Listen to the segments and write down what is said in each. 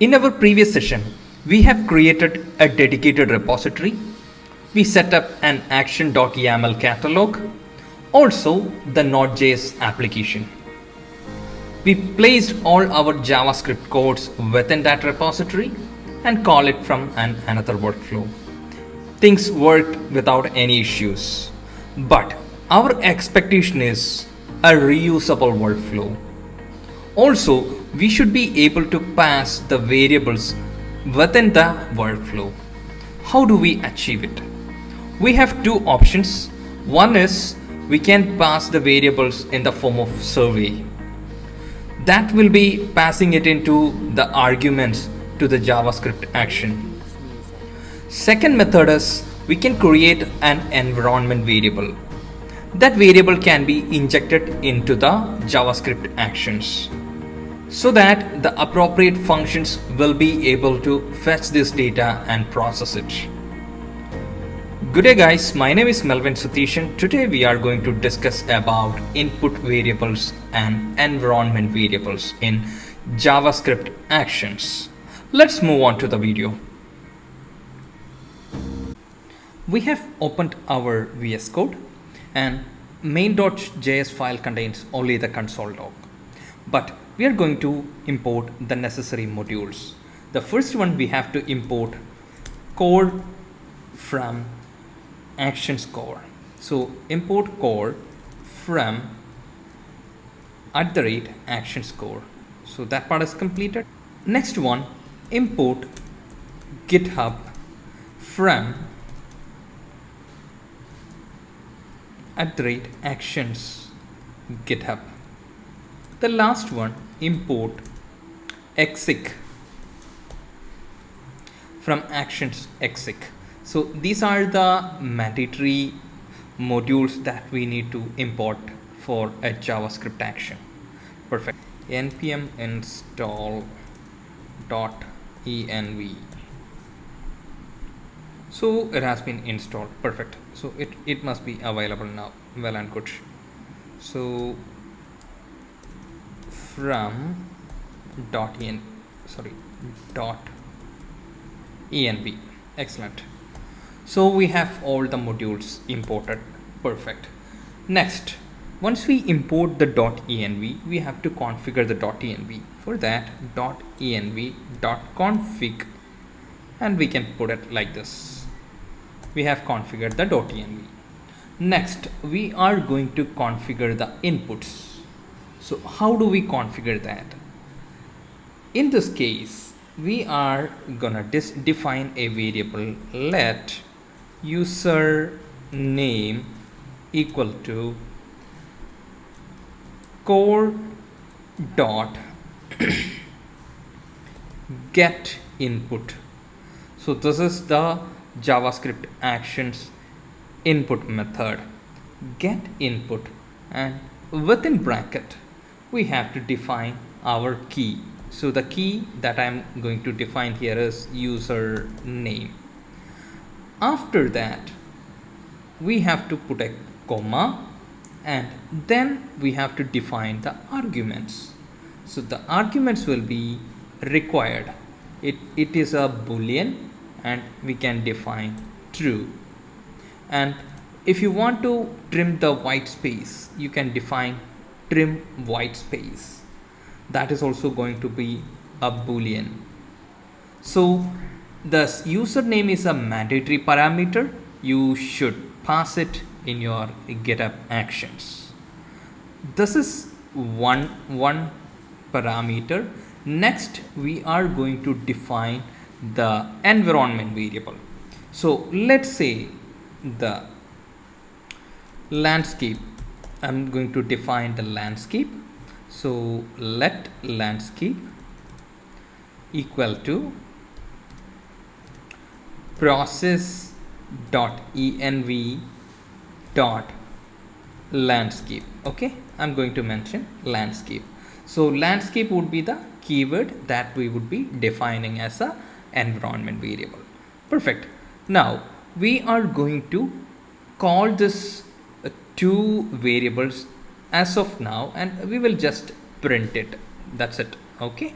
In our previous session, we have created a dedicated repository. We set up an action.yaml catalog, also the Node.js application. We placed all our JavaScript codes within that repository and call it from another workflow. Things worked without any issues, but our expectation is a reusable workflow. Also, we should be able to pass the variables within the workflow. How do we achieve it? We have two options. One is we can pass the variables in the form of survey. That will be passing it into the arguments to the JavaScript action. Second method is we can create an environment variable. That variable can be injected into the JavaScript actions so that the appropriate functions will be able to fetch this data and process it. Good day guys, my name is Melvin Sutheeshan. Today we are going to discuss about input variables and environment variables in JavaScript actions. Let's move on to the video. We have opened our VS Code and main.js file contains only the console log. But we are going to import the necessary modules. The first one, we have to import core from actions core. So import core from @actions core. So that part is completed. Next one, import GitHub from @actions GitHub. The last one, import exec from actions exec. So these are the mandatory modules that we need to import for a JavaScript action. Perfect. npm install.env. So it has been installed. Perfect. So it must be available now. Well and good. So from .env. Excellent. So we have all the modules imported. Perfect. Next, once we import the .env, we have to configure the .env. For that, .env.config, and we can put it like this. We have configured the .env. Next, we are going to configure the inputs. So how do we configure that? In this case, we are gonna define a variable. Let user name equal to core dot get input. So this is the JavaScript actions input method, get input, and within bracket we have to define our key. So the key that I'm going to define here is user name. After that, we have to put a comma, and then we have to define the arguments. So the arguments will be required. It is a boolean, and we can define true. And if you want to trim the white space, you can define trim white space. That is also going to be a boolean. So the username is a mandatory parameter. You should pass it in your GitHub actions. This is one parameter. Next, we are going to define the environment variable. So let's say the landscape. I'm going to define the landscape. So let landscape equal to process.env.landscape. Okay, I'm going to mention landscape. So landscape would be the keyword that we would be defining as a environment variable. Perfect. Now we are going to call this two variables as of now, and we will just print it. That's it. Okay,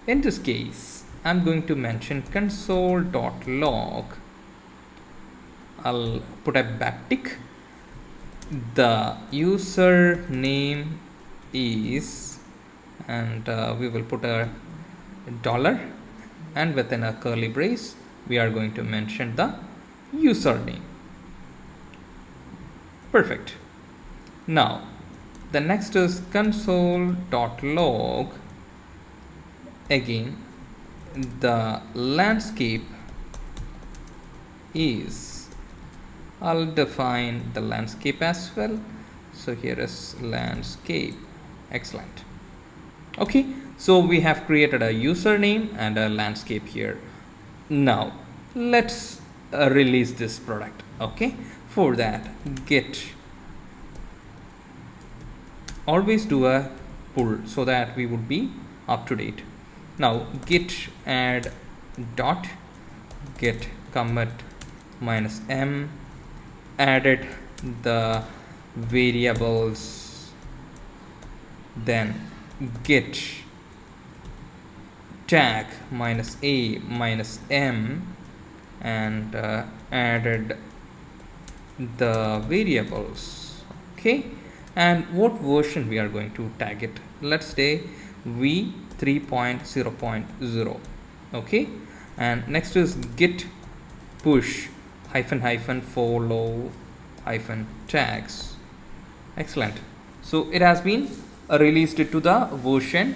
in this case I'm going to mention console.log. I'll put a backtick. The user name is, and we will put a dollar, and within a curly brace we are going to mention the username. Perfect. Now the next is console.log. Again, the landscape is, I'll define the landscape as well. So here is landscape. Excellent. Okay, so we have created a username and a landscape here. Now let's release this product. Okay, for that, git, always do a pull so that we would be up to date. Now git add dot git commit -m, added the variables, then git tag -a -m, and added the variables. Okay, and what version we are going to tag it? Let's say v 3.0.0. okay, and next is git push follow tags. Excellent. So it has been released to the version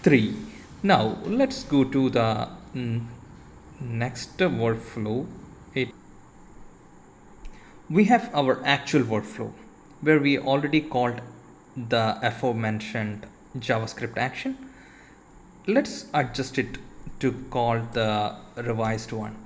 3. Now let's go to the next workflow. We have our actual workflow where we already called the aforementioned JavaScript action. Let's adjust it to call the revised one.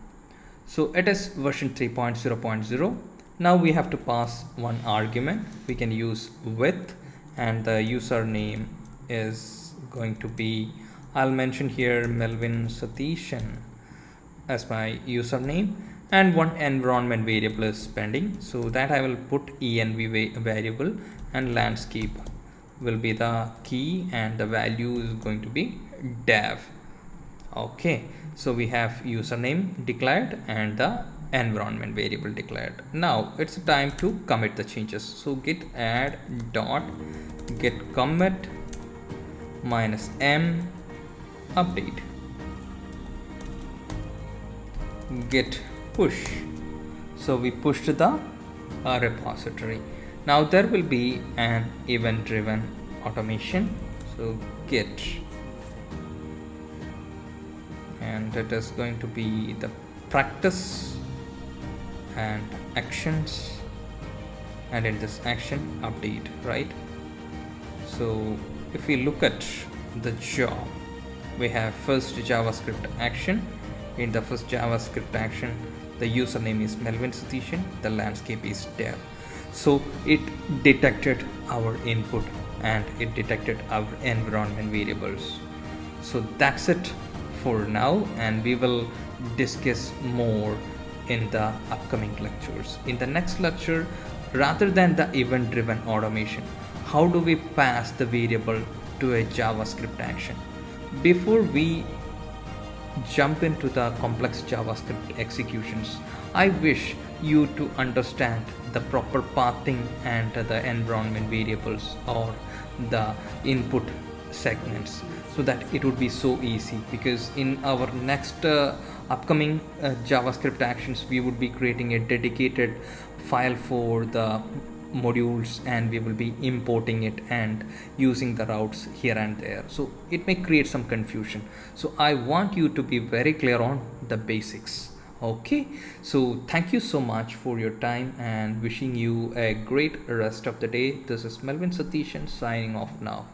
So it is version 3.0.0. Now we have to pass one argument. We can use with, and the username is going to be, I'll mention here Melvin Satishan as my username, and one environment variable is pending, so that I will put env variable, and landscape will be the key, and the value is going to be dev. Okay, so we have username declared and the environment variable declared. Now it's time to commit the changes. So git add dot git commit -m update, git push. So we pushed the repository. Now there will be an event driven automation. So git, and it is going to be the practice and actions, and in this action update, right? So if we look at the job, we have first JavaScript action. In the first JavaScript action, the username is Melvin Satishan, the landscape is dev. So it detected our input and it detected our environment variables. So that's it for now, and we will discuss more in the upcoming lectures. In the next lecture, rather than the event driven automation, how do we pass the variable to a JavaScript action? Before we jump into the complex JavaScript executions, I wish you to understand the proper pathing and the environment variables or the input segments, so that it would be so easy, because in our next upcoming JavaScript actions, we would be creating a dedicated file for the modules, and we will be importing it and using the routes here and there, so it may create some confusion. So I want you to be very clear on the basics. Okay, so thank you so much for your time, and wishing you a great rest of the day. This is Melvin Satishan signing off now.